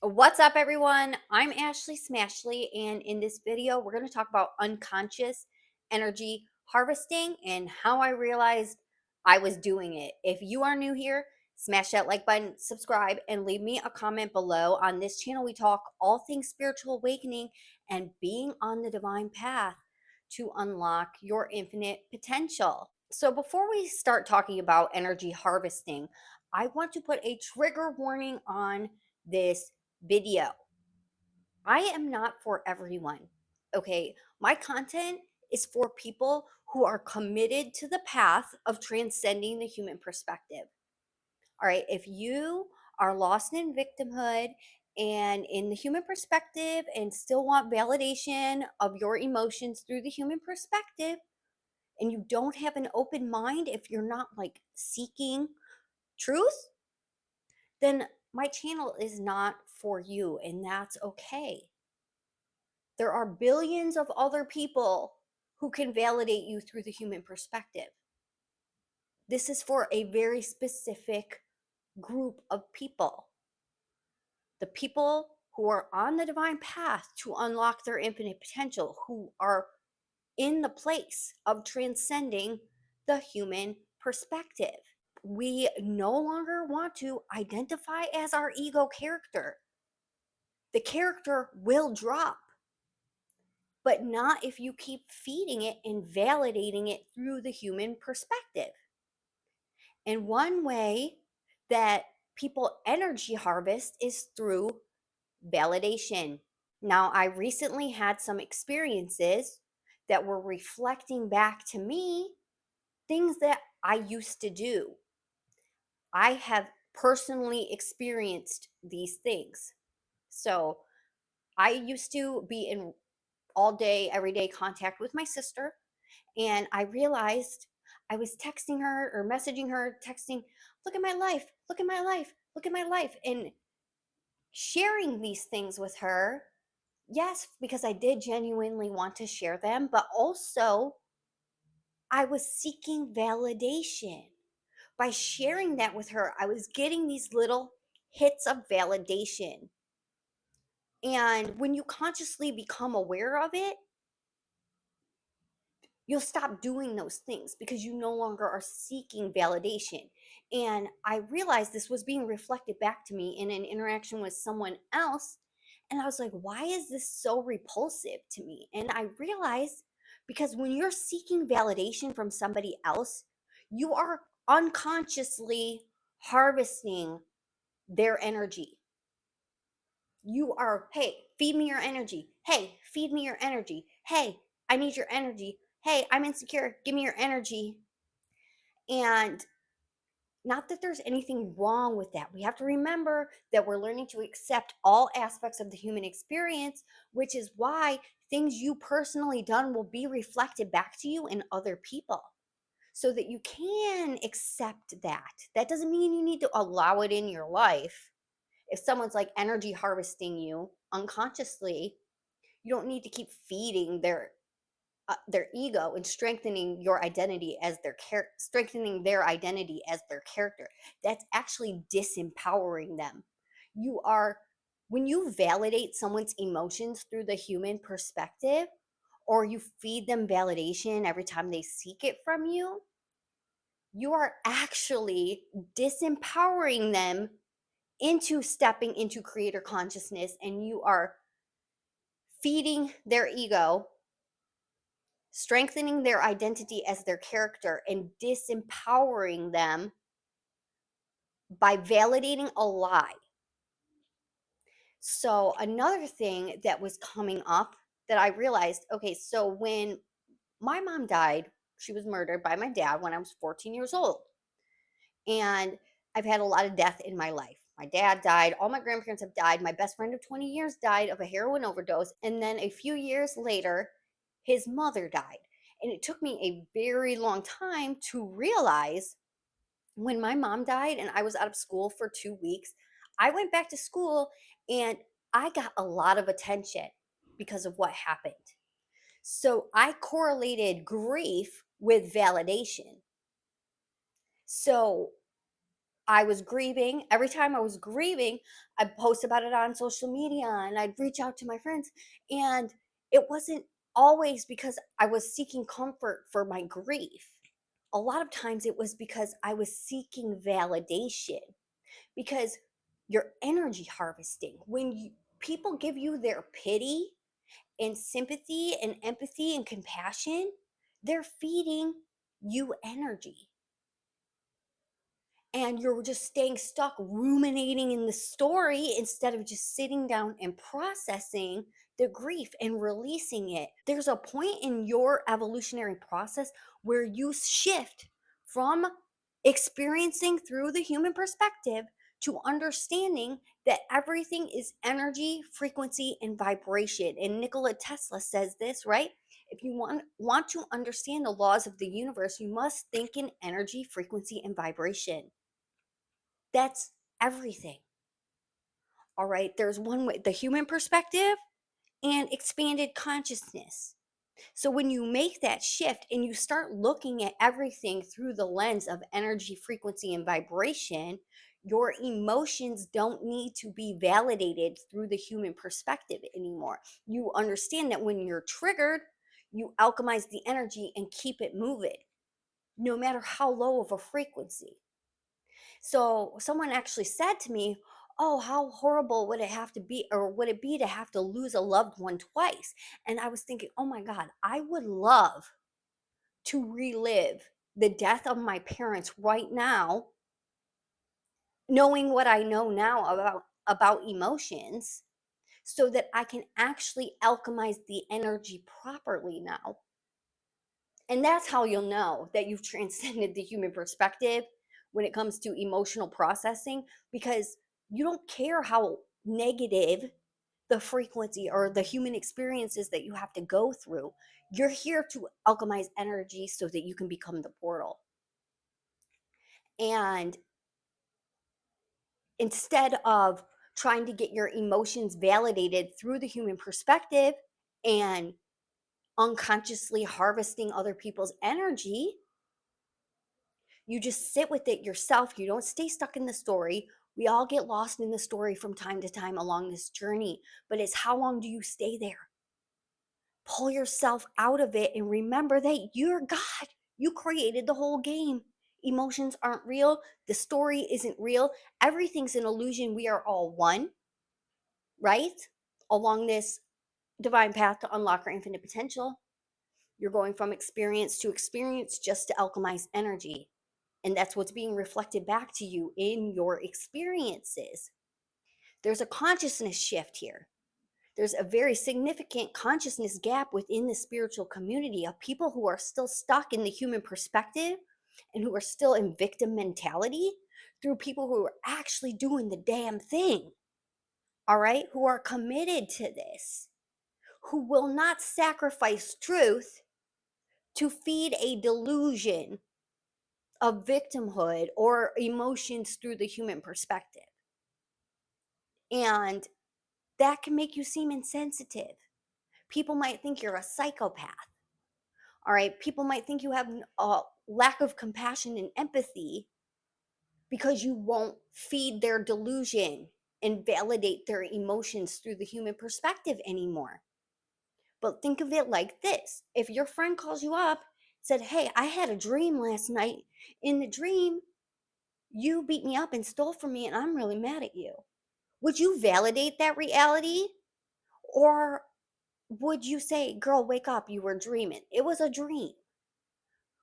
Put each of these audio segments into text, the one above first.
What's up, everyone? I'm Ashley Smashley, and in this video, we're going to talk about unconscious energy harvesting and how I realized I was doing it. If you are new here, smash that like button, subscribe, and leave me a comment below. On this channel, we talk all things spiritual awakening and being on the divine path to unlock your infinite potential. So, before we start talking about energy harvesting, I want to put a trigger warning on this video. I am not for everyone. Okay. My content is for people who are committed to the path of transcending the human perspective. All right. If you are lost in victimhood and in the human perspective and still want validation of your emotions through the human perspective, and you don't have an open mind, if you're not like seeking truth, then my channel is not for you, and that's okay. There are billions of other people who can validate you through the human perspective. This is for a very specific group of people. The people who are on the divine path to unlock their infinite potential, who are in the place of transcending the human perspective. We no longer want to identify as our ego character. The character will drop, but not if you keep feeding it and validating it through the human perspective. And one way that people energy harvest is through validation. Now, I recently had some experiences that were reflecting back to me things that I used to do. I have personally experienced these things. So, I used to be in all day, everyday contact with my sister. And I realized I was texting her or messaging her, texting, look at my life, look at my life, look at my life, and sharing these things with her. Yes, because I did genuinely want to share them, but also I was seeking validation. By sharing that with her, I was getting these little hits of validation. And when you consciously become aware of it, you'll stop doing those things because you no longer are seeking validation. And I realized this was being reflected back to me in an interaction with someone else. And I was like, why is this so repulsive to me? And I realized because when you're seeking validation from somebody else, you are unconsciously harvesting their energy. You are, hey, feed me your energy. Hey, feed me your energy. Hey, I need your energy. Hey, I'm insecure. Give me your energy. And not that there's anything wrong with that. We have to remember that we're learning to accept all aspects of the human experience, which is why things you personally done will be reflected back to you in other people so that you can accept that. That doesn't mean you need to allow it in your life. If someone's like energy harvesting you unconsciously, you don't need to keep feeding their ego and strengthening your identity as strengthening their identity as their character. That's actually disempowering them. You are When you validate someone's emotions through the human perspective, or you feed them validation every time they seek it from you, you are actually disempowering them into stepping into creator consciousness, and you are feeding their ego, strengthening their identity as their character, and disempowering them by validating a lie. So, another thing that was coming up that I realized, okay, so when my mom died, she was murdered by my dad when I was 14 years old. And I've had a lot of death in my life. My dad died, all my grandparents have died. My best friend of 20 years died of a heroin overdose. And then a few years later, his mother died. And it took me a very long time to realize when my mom died and I was out of school for 2 weeks, I went back to school and I got a lot of attention because of what happened. So I correlated grief with validation. So I was grieving. Every time I was grieving, I'd post about it on social media and I'd reach out to my friends. And it wasn't always because I was seeking comfort for my grief. A lot of times it was because I was seeking validation. Because you're energy harvesting. People give you their pity and sympathy and empathy and compassion, they're feeding you energy, and you're just staying stuck ruminating in the story instead of just sitting down and processing the grief and releasing it. There's a point in your evolutionary process where you shift from experiencing through the human perspective to understanding that everything is energy, frequency, and vibration. And Nikola Tesla says this, right? If you want to understand the laws of the universe, you must think in energy, frequency, and vibration. That's everything. All right. There's one way, the human perspective and expanded consciousness. So when you make that shift and you start looking at everything through the lens of energy, frequency, and vibration, your emotions don't need to be validated through the human perspective anymore. You understand that when you're triggered, you alchemize the energy and keep it moving, no matter how low of a frequency. So someone actually said to me, "Oh, how horrible would it have to be, or would it be to have to lose a loved one twice?" And I was thinking, oh my God, I would love to relive the death of my parents right now, knowing what I know now about emotions, so that I can actually alchemize the energy properly now. And that's how you'll know that you've transcended the human perspective when it comes to emotional processing, because you don't care how negative the frequency or the human experiences that you have to go through. You're here to alchemize energy so that you can become the portal. And instead of trying to get your emotions validated through the human perspective and unconsciously harvesting other people's energy, you just sit with it yourself. You don't stay stuck in the story. We all get lost in the story from time to time along this journey, but it's how long do you stay there? Pull yourself out of it and remember that you're God. You created the whole game. Emotions aren't real. The story isn't real. Everything's an illusion. We are all one, right? Along this divine path to unlock our infinite potential. You're going from experience to experience just to alchemize energy. And that's what's being reflected back to you in your experiences. There's a consciousness shift here. There's a very significant consciousness gap within the spiritual community of people who are still stuck in the human perspective and who are still in victim mentality, through people who are actually doing the damn thing. All right, who are committed to this, who will not sacrifice truth to feed a delusion of victimhood or emotions through the human perspective. And that can make you seem insensitive. People might think you're a psychopath. All right. People might think you have a lack of compassion and empathy because you won't feed their delusion and validate their emotions through the human perspective anymore. But think of it like this: if your friend calls you up, said, "Hey, I had a dream last night. In the dream, you beat me up and stole from me, and I'm really mad at you." Would you validate that reality? Or would you say, "Girl, wake up, you were dreaming. It was a dream,"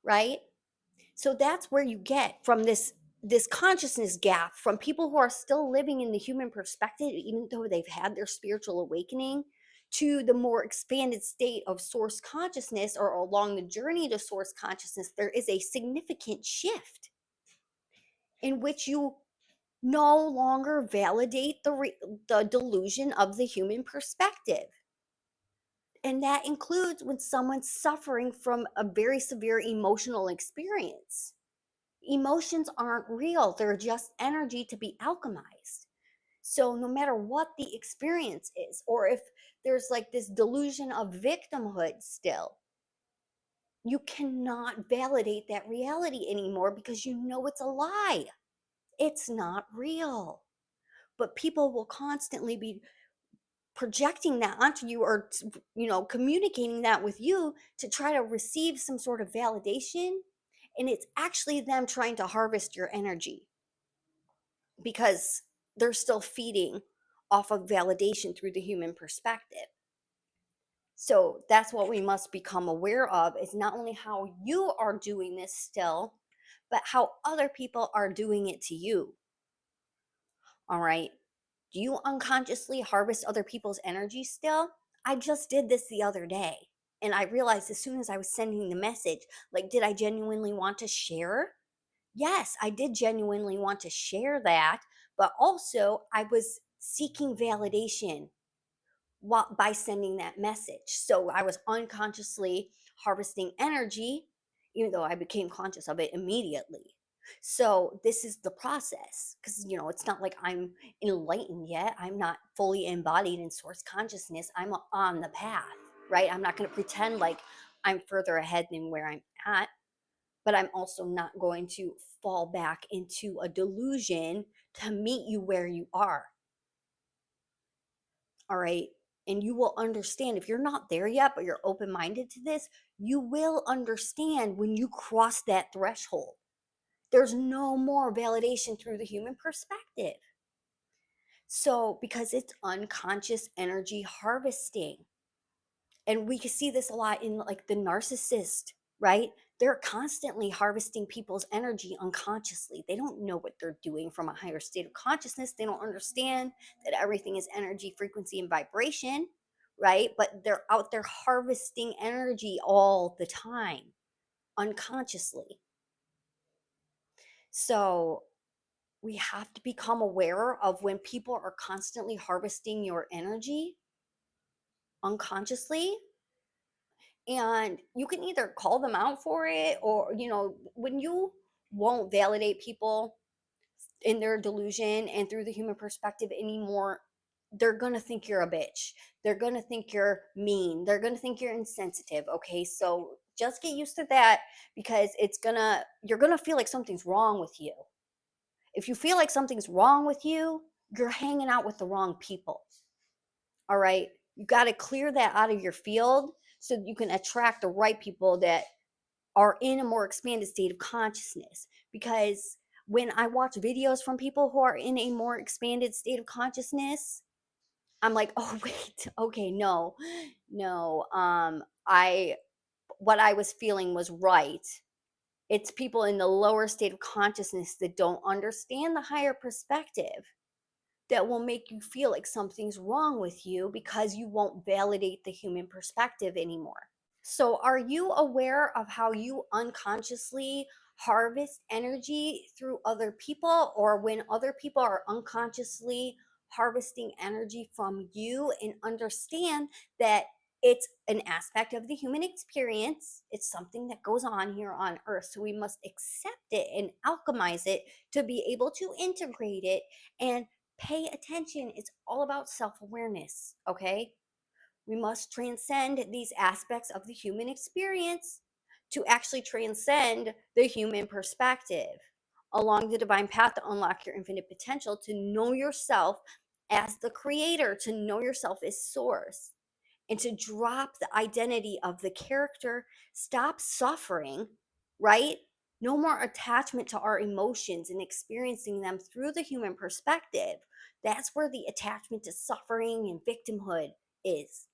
right? So that's where you get from this consciousness gap from people who are still living in the human perspective, even though they've had their spiritual awakening, to the more expanded state of source consciousness, or along the journey to source consciousness. There is a significant shift in which you no longer validate the delusion of the human perspective. And that includes when someone's suffering from a very severe emotional experience. Emotions aren't real, they're just energy to be alchemized. So, no matter what the experience is, or if there's like this delusion of victimhood still, you cannot validate that reality anymore because you know it's a lie. It's not real. But people will constantly be projecting that onto you, or communicating that with you to try to receive some sort of validation, and it's actually them trying to harvest your energy because they're still feeding off of validation through the human perspective. So that's what we must become aware of, is not only how you are doing this still, but how other people are doing it to you. All right. Do you unconsciously harvest other people's energy still? I just did this the other day. And I realized as soon as I was sending the message, like, did I genuinely want to share? Yes, I did genuinely want to share that. But also, I was seeking validation by sending that message. So I was unconsciously harvesting energy, even though I became conscious of it immediately. So this is the process, because it's not like I'm enlightened yet. I'm not fully embodied in source consciousness. I'm on the path, right? I'm not going to pretend like I'm further ahead than where I'm at, but I'm also not going to fall back into a delusion to meet you where you are. All right. And you will understand if you're not there yet, but you're open minded to this, you will understand when you cross that threshold. There's no more validation through the human perspective. So, because it's unconscious energy harvesting. And we can see this a lot in like the narcissist, right? They're constantly harvesting people's energy unconsciously. They don't know what they're doing from a higher state of consciousness. They don't understand that everything is energy, frequency, and vibration, right? But they're out there harvesting energy all the time unconsciously. So we have to become aware of when people are constantly harvesting your energy unconsciously, and you can either call them out for it, or when you won't validate people in their delusion and through the human perspective anymore, they're going to think you're a bitch, they're going to think you're mean, they're going to think you're insensitive. Okay, so just get used to that, because you're going to feel like something's wrong with you. If you feel like something's wrong with you, you're hanging out with the wrong people. All right. You got to clear that out of your field so that you can attract the right people that are in a more expanded state of consciousness. Because when I watch videos from people who are in a more expanded state of consciousness, I'm like, oh, wait, okay, no, no. What I was feeling was right. It's people in the lower state of consciousness that don't understand the higher perspective that will make you feel like something's wrong with you because you won't validate the human perspective anymore. So, are you aware of how you unconsciously harvest energy through other people, or when other people are unconsciously harvesting energy from you? And understand that it's an aspect of the human experience. It's something that goes on here on earth. So, we must accept it and alchemize it to be able to integrate it and pay attention. It's all about self awareness. Okay. We must transcend these aspects of the human experience to actually transcend the human perspective along the divine path to unlock your infinite potential, to know yourself as the creator, to know yourself as source, and to drop the identity of the character, stop suffering, right? No more attachment to our emotions and experiencing them through the human perspective. That's where the attachment to suffering and victimhood is.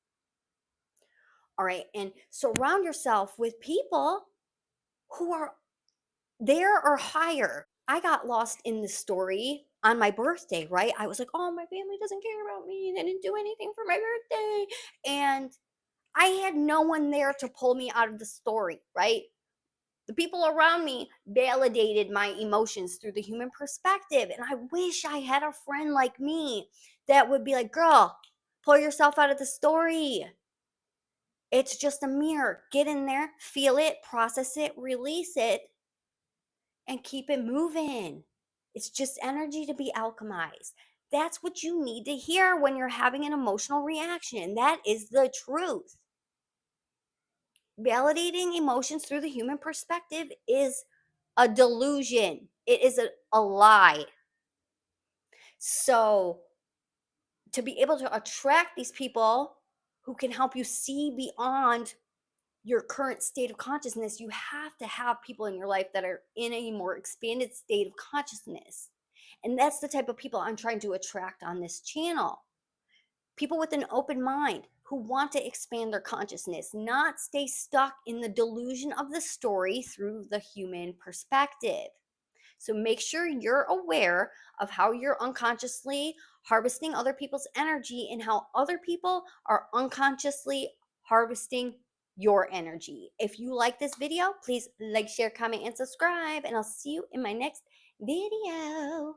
All right. And surround yourself with people who are there or higher. I got lost in the story on my birthday, right? I was like, oh, my family doesn't care about me. They didn't do anything for my birthday. And I had no one there to pull me out of the story, right? The people around me validated my emotions through the human perspective. And I wish I had a friend like me that would be like, girl, pull yourself out of the story. It's just a mirror. Get in there, feel it, process it, release it, and keep it moving. It's just energy to be alchemized. That's what you need to hear when you're having an emotional reaction. That is the truth. Validating emotions through the human perspective is a delusion. It is a lie. So, to be able to attract these people who can help you see beyond your current state of consciousness, you have to have people in your life that are in a more expanded state of consciousness. And that's the type of people I'm trying to attract on this channel. People with an open mind who want to expand their consciousness, not stay stuck in the delusion of the story through the human perspective. So make sure you're aware of how you're unconsciously harvesting other people's energy and how other people are unconsciously harvesting your energy. If you like this video, please like, share, comment, and subscribe, and I'll see you in my next video.